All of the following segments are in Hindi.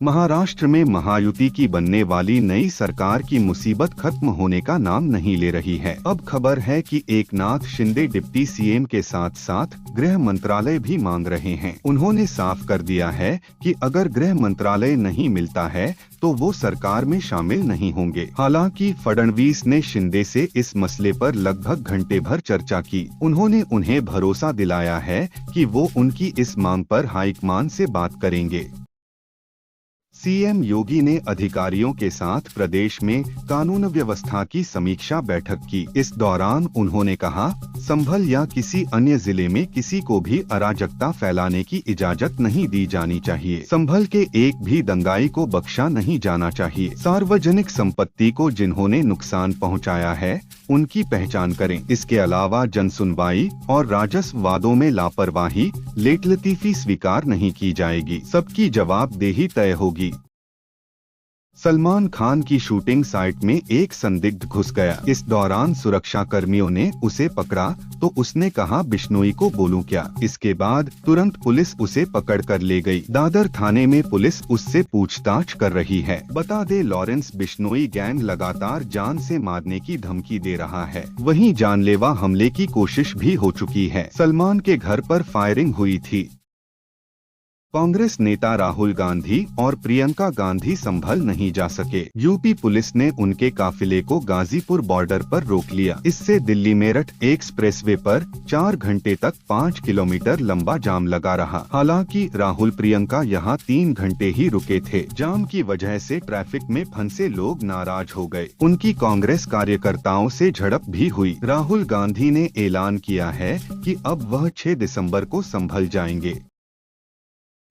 महाराष्ट्र में महायुति की बनने वाली नई सरकार की मुसीबत खत्म होने का नाम नहीं ले रही है। अब खबर है कि एकनाथ शिंदे डिप्टी सीएम के साथ साथ गृह मंत्रालय भी मांग रहे हैं। उन्होंने साफ कर दिया है कि अगर गृह मंत्रालय नहीं मिलता है तो वो सरकार में शामिल नहीं होंगे। हालांकि फडणवीस ने शिंदे से इस मसले पर लगभग घंटे भर चर्चा की। उन्होंने उन्हें भरोसा दिलाया है कि वो उनकी इस मांग पर हाईकमान से बात करेंगे। सीएम योगी ने अधिकारियों के साथ प्रदेश में कानून व्यवस्था की समीक्षा बैठक की। इस दौरान उन्होंने कहा, संभल या किसी अन्य जिले में किसी को भी अराजकता फैलाने की इजाजत नहीं दी जानी चाहिए। संभल के एक भी दंगाई को बख्शा नहीं जाना चाहिए। सार्वजनिक संपत्ति को जिन्होंने नुकसान पहुंचाया है, उनकी पहचान करें। इसके अलावा जनसुनवाई और राजस्व वादों में लापरवाही, लेटलतीफी स्वीकार नहीं की जाएगी। सबकी जवाबदेही तय होगी। सलमान खान की शूटिंग साइट में एक संदिग्ध घुस गया। इस दौरान सुरक्षा कर्मियों ने उसे पकड़ा तो उसने कहा, बिश्नोई को बोलूं क्या। इसके बाद तुरंत पुलिस उसे पकड़ कर ले गई। दादर थाने में पुलिस उससे पूछताछ कर रही है। बता दे, लॉरेंस बिश्नोई गैंग लगातार जान से मारने की धमकी दे रहा है। वहीं जानलेवा हमले की कोशिश भी हो चुकी है। सलमान के घर पर फायरिंग हुई थी। कांग्रेस नेता राहुल गांधी और प्रियंका गांधी संभल नहीं जा सके। यूपी पुलिस ने उनके काफिले को गाजीपुर बॉर्डर पर रोक लिया। इससे दिल्ली मेरठ एक्सप्रेसवे पर 4 घंटे तक 5 किलोमीटर लंबा जाम लगा रहा। हालांकि राहुल प्रियंका यहां 3 घंटे ही रुके थे। जाम की वजह से ट्रैफिक में फंसे लोग नाराज हो गए। उनकी कांग्रेस कार्यकर्ताओं से झड़प भी हुई। राहुल गांधी ने ऐलान किया है कि अब वह 6 दिसंबर को संभल जाएंगे।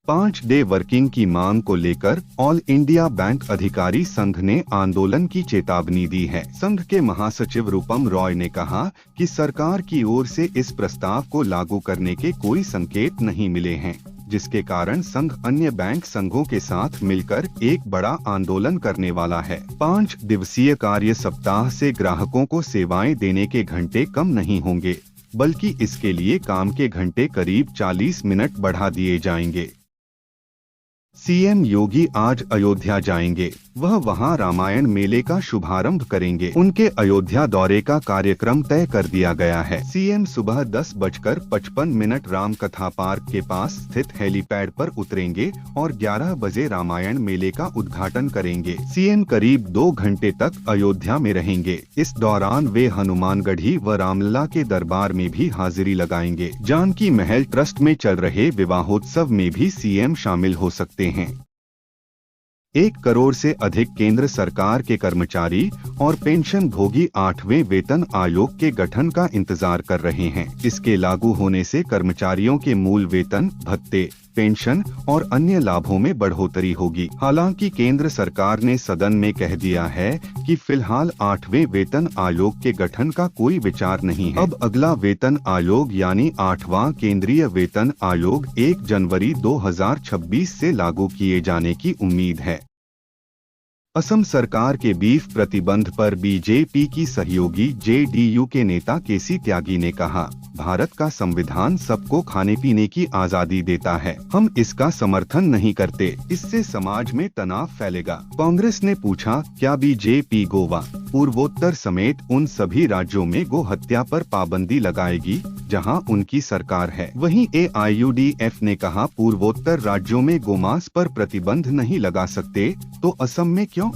5 डे वर्किंग की मांग को लेकर ऑल इंडिया बैंक अधिकारी संघ ने आंदोलन की चेतावनी दी है। संघ के महासचिव रूपम रॉय ने कहा कि सरकार की ओर से इस प्रस्ताव को लागू करने के कोई संकेत नहीं मिले हैं, जिसके कारण संघ अन्य बैंक संघों के साथ मिलकर एक बड़ा आंदोलन करने वाला है। 5 दिवसीय कार्य सप्ताह से ग्राहकों को सेवाएं देने के घंटे कम नहीं होंगे, बल्कि इसके लिए काम के घंटे करीब 40 मिनट बढ़ा दिए जाएंगे। सीएम योगी आज अयोध्या जाएंगे। वह वहां रामायण मेले का शुभारंभ करेंगे। उनके अयोध्या दौरे का कार्यक्रम तय कर दिया गया है। सीएम सुबह 10:55 राम कथा पार्क के पास स्थित हेलीपैड पर उतरेंगे और 11 बजे रामायण मेले का उद्घाटन करेंगे। सीएम करीब 2 घंटे तक अयोध्या में रहेंगे। इस दौरान वे हनुमानगढ़ी व रामलला के दरबार में भी हाजिरी लगाएंगे। जानकी महल ट्रस्ट में चल रहे विवाहोत्सव में भी सीएम शामिल हो सकते हैं। 1 करोड़ से अधिक केंद्र सरकार के कर्मचारी और पेंशन भोगी 8वें वेतन आयोग के गठन का इंतजार कर रहे हैं। इसके लागू होने से कर्मचारियों के मूल वेतन, भत्ते, पेंशन और अन्य लाभों में बढ़ोतरी होगी। हालांकि केंद्र सरकार ने सदन में कह दिया है कि फिलहाल 8वें वेतन आयोग के गठन का कोई विचार नहीं है। अब अगला वेतन आयोग यानी 8वां केंद्रीय वेतन आयोग 1 जनवरी 2026 से लागू किए जाने की उम्मीद है। असम सरकार के बीफ प्रतिबंध पर बीजेपी की सहयोगी जेडीयू के नेता केसी त्यागी ने कहा, भारत का संविधान सबको खाने पीने की आजादी देता है। हम इसका समर्थन नहीं करते। इससे समाज में तनाव फैलेगा। कांग्रेस ने पूछा, क्या बीजेपी गोवा, पूर्वोत्तर समेत उन सभी राज्यों में गो हत्या पर पाबंदी लगाएगी जहां उनकी सरकार है? वहीं एआईयूडीएफ ने कहा, पूर्वोत्तर राज्यों में गोमांस पर प्रतिबंध नहीं लगा सकते तो असम में क्यों?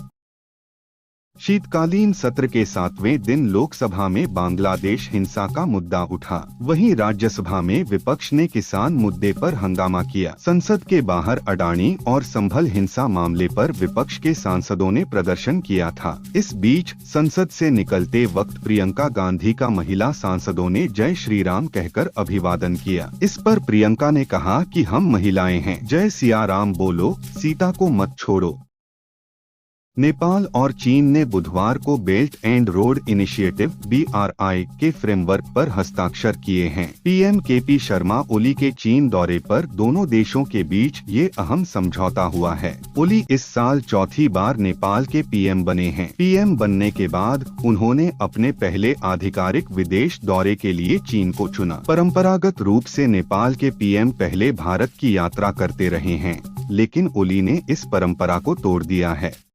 शीतकालीन सत्र के 7वें दिन लोकसभा में बांग्लादेश हिंसा का मुद्दा उठा। वहीं राज्यसभा में विपक्ष ने किसान मुद्दे पर हंगामा किया। संसद के बाहर अडानी और संभल हिंसा मामले पर विपक्ष के सांसदों ने प्रदर्शन किया था। इस बीच संसद से निकलते वक्त प्रियंका गांधी का महिला सांसदों ने जय श्री राम कहकर अभिवादन किया। इस पर प्रियंका ने कहा कि हम महिलाएं हैं, जय सिया राम बोलो, सीता को मत छोड़ो। नेपाल और चीन ने बुधवार को belt and road initiative BRI के फ्रेमवर्क पर हस्ताक्षर किए हैं। पीएम केपी शर्मा ओली के चीन दौरे पर दोनों देशों के बीच ये अहम समझौता हुआ है। ओली इस साल 4थी बार नेपाल के पीएम बने हैं। पीएम बनने के बाद उन्होंने अपने पहले आधिकारिक विदेश दौरे के लिए चीन को चुना। परंपरागत रूप से नेपाल के पीएम पहले भारत की यात्रा करते रहे हैं। लेकिन ओली ने इस परंपरा को तोड़ दिया है।